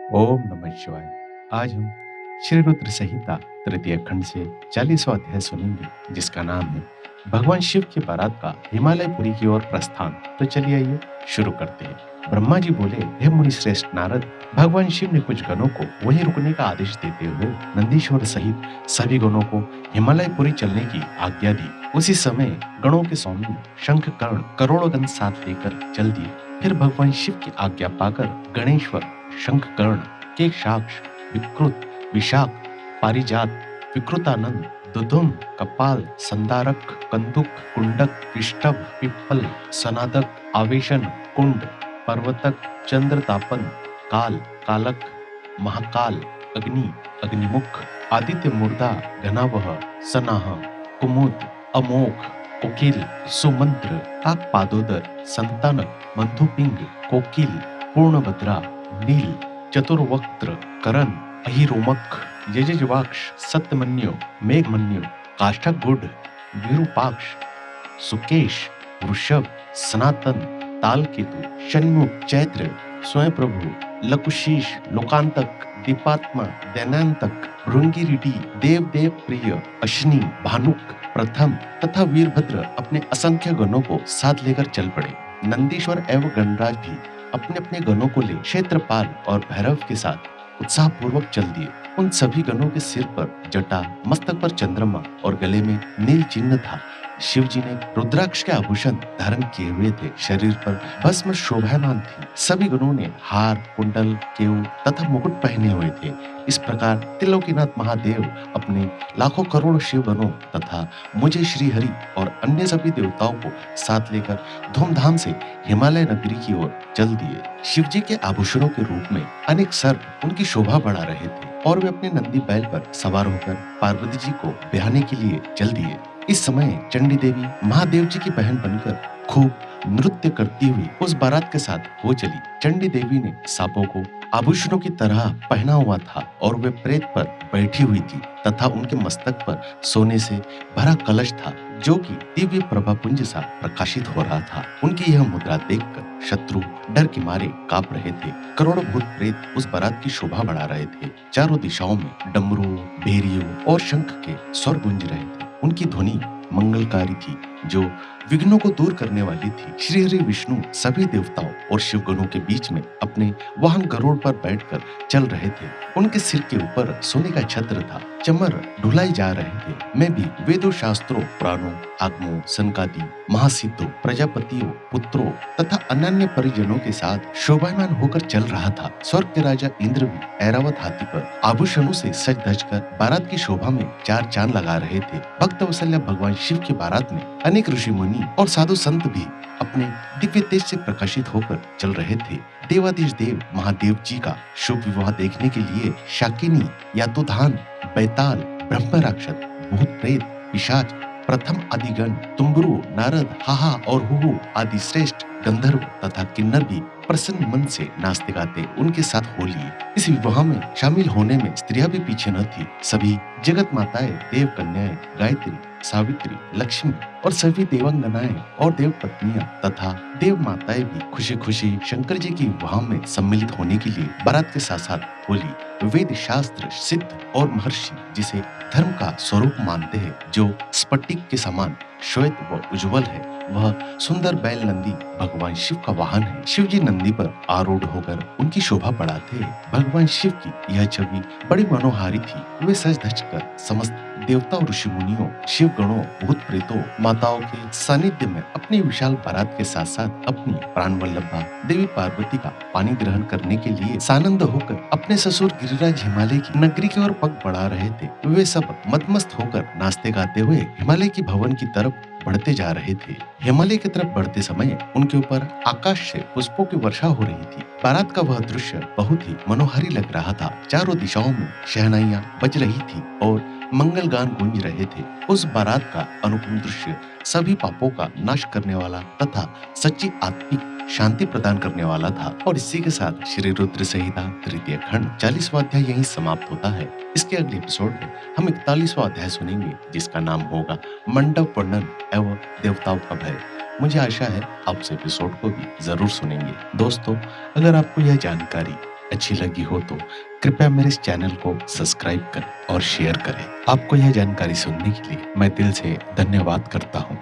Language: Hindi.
ओम नमः शिवाय। आज हम श्री रुद्र संहिता तृतीय खंड से 40वां अध्याय सुनेंगे, जिसका नाम है भगवान शिव की बारात का हिमालयपुरी की ओर प्रस्थान। तो चलिए आइए शुरू करते हैं। ब्रह्मा जी बोले, हे मुनि श्रेष्ठ नारद, भगवान शिव ने कुछ गणों को वहीं रुकने का आदेश देते हुए नंदीश्वर सहित सभी गणों को हिमालयपुरी चलने की आज्ञा दी। उसी समय गणों के स्वामी शंख कर्ण करोड़ों गण साथ लेकर चल दिए। फिर भगवान शिव की आज्ञा पाकर गणेश्वर शंखकर्ण केशाक्ष विकृत विशाख पारिजात विकृतानंद दुधुम कपाल संदारक कंदुक कुंडक विष्टभ पिप्पल सनादक आवेशन कुंड पर्वतक चंद्रतापन काल कालक महाकाल अग्नि अग्निमुख आदित्य मूर्धा घनावह सनाह कुमुद अमोघ कोकिल सुमंत्र काकपादोदर संतानक मंधुपिंग कोकिल पूर्णभद्रा नील चतुर्वक्त्र करण अहिरोमक यजवाक्ष सत्यमन्यु मेघमन्यु काष्ठगुड विरूपाक्ष सुकेश वृषभ सनातन तालकेतु षण्मुख चैत्र स्वयं प्रभु लकुशीश लोकांतक दीपात्मा दैनांतक भृंगिरिडी देव देव प्रिय अश्नि भानुक प्रथम तथा वीरभद्र अपने असंख्य गणों को साथ लेकर चल पड़े। नंदीश्वर एवं गणराज भी अपने अपने गणों को ले क्षेत्रपाल और भैरव के साथ उत्साहपूर्वक चल दिए। उन सभी गणों के सिर पर जटा, मस्तक पर चंद्रमा और गले में नील चिन्ह था। शिव जी ने रुद्राक्ष के आभूषण धारण किए हुए थे। शरीर पर भस्म शोभायमान थी। सभी गणों ने हार कुंडल केऊ तथा मुकुट पहने हुए थे। इस प्रकार त्रिलोकीनाथ महादेव अपने लाखों करोड़ शिव गणों तथा मुझे श्री हरि और अन्य सभी देवताओं को साथ लेकर धूमधाम से हिमालय नगरी की ओर चल दिए। शिव जी के आभूषणों के रूप में अनेक सर्प उनकी शोभा बढ़ा रहे थे और वे अपने नंदी बैल पर सवार होकर पार्वती जी को ब्याहने के लिए चल दिए। इस समय चंडी देवी महादेव जी की बहन बनकर खूब नृत्य करती हुई उस बारात के साथ हो चली। चंडी देवी ने सांपों को आभूषणों की तरह पहना हुआ था और वे प्रेत पर बैठी हुई थी तथा उनके मस्तक पर सोने से भरा कलश था, जो कि दिव्य प्रभापुंज सा प्रकाशित हो रहा था। उनकी यह मुद्रा देखकर शत्रु डर के मारे कांप रहे थे। करोड़ों भूत प्रेत उस बारात की शोभा बढ़ा रहे थे। चारों दिशाओं में डमरू भेरियों और शंख के स्वर गूंज रहे थे। उनकी ध्वनि मंगलकारी थी, जो विघ्नों को दूर करने वाली थी। श्री हरि विष्णु सभी देवताओं और शिवगणों के बीच में अपने वाहन गरुड़ पर बैठकर चल रहे थे। उनके सिर के ऊपर सोने का छत्र था। चमर ढुलाई जा रहे थे। मैं भी वेदों शास्त्रों पुराणों आगमों सनकादि महासिद्धों प्रजापतियों पुत्रों तथा अन्य परिजनों के साथ शोभायमान होकर चल रहा था। स्वर्ग के राजा इंद्र भी ऐरावत हाथी पर आभूषणों से सज धज कर बारात की शोभा में चार चांद लगा रहे थे। भक्त वत्सल्य भगवान शिव की बारात में अनेक ऋषि मुनि और साधु संत भी अपने दिव्य तेज से प्रकाशित होकर चल रहे थे। देवाधीश देव महादेव जी का शुभ विवाह देखने के लिए शाकिनी यातुधान बैताल ब्रह्म राक्षस भूत प्रेत पिशाच प्रथम आदिगण तुम्बरु नारद हाहा और हुहु आदि श्रेष्ठ गंधर्व तथा किन्नर भी प्रसन्न मन से नाचते गाते उनके साथ हो लिए। इस विवाह में शामिल होने में स्त्रियां भी पीछे न थी। सभी जगत माताएं देव कन्याएं गायत्री सावित्री लक्ष्मी और सभी देवांगनाएं और देव पत्नियां तथा देव माताएं भी खुशी खुशी शंकर जी की विवाह में सम्मिलित होने के लिए बारात के साथ साथ होली। वेद शास्त्र सिद्ध और महर्षि जिसे धर्म का स्वरूप मानते हैं, जो स्फटिक के समान श्वेत व उज्जवल है, वह सुंदर बैल नंदी भगवान शिव का वाहन है। शिव जी नंदी पर आरूढ़ होकर उनकी शोभा बढ़ाते हैं। भगवान शिव की यह छवि बड़ी मनोहारी थी। वे सज धज कर समस्त देवताओं ऋषि मुनियों शिव गणों भूत प्रेतों माताओं के सानिध्य में अपनी विशाल बारात के साथ साथ अपनी प्राण वल्लभा देवी पार्वती का पानी ग्रहण करने के लिए सानंद होकर अपने ससुर गिरिराज हिमालय की नगरी की ओर पग बढ़ा रहे थे। वे सब मदमस्त होकर नाचते गाते हुए हिमालय की भवन की तरफ बढ़ते जा रहे थे। हिमालय की तरफ बढ़ते समय उनके ऊपर आकाश से पुष्पों की वर्षा हो रही थी। बारात का वह दृश्य बहुत ही मनोहारी लग रहा था। चारों दिशाओं में शहनाइयां बज रही थी और मंगल गान गूंज रहे थे। उस बारात का अनुपम दृश्य सभी पापों का नाश करने वाला तथा सच्ची आत्मिक शांति प्रदान करने वाला था। और इसी के साथ श्री रुद्र संहिता तृतीय खंड 40वां अध्याय यहीं समाप्त होता है। इसके अगले एपिसोड में हम 41वां अध्याय सुनेंगे, जिसका नाम होगा मंडप वर्णन एवं देवताओं का भय। मुझे आशा है आप इस एपिसोड को भी जरूर सुनेंगे। दोस्तों, अगर आपको यह जानकारी अच्छी लगी हो तो कृपया मेरे इस चैनल को सब्सक्राइब करें और शेयर करें। आपको यह जानकारी सुनने के लिए मैं दिल से धन्यवाद करता हूँ।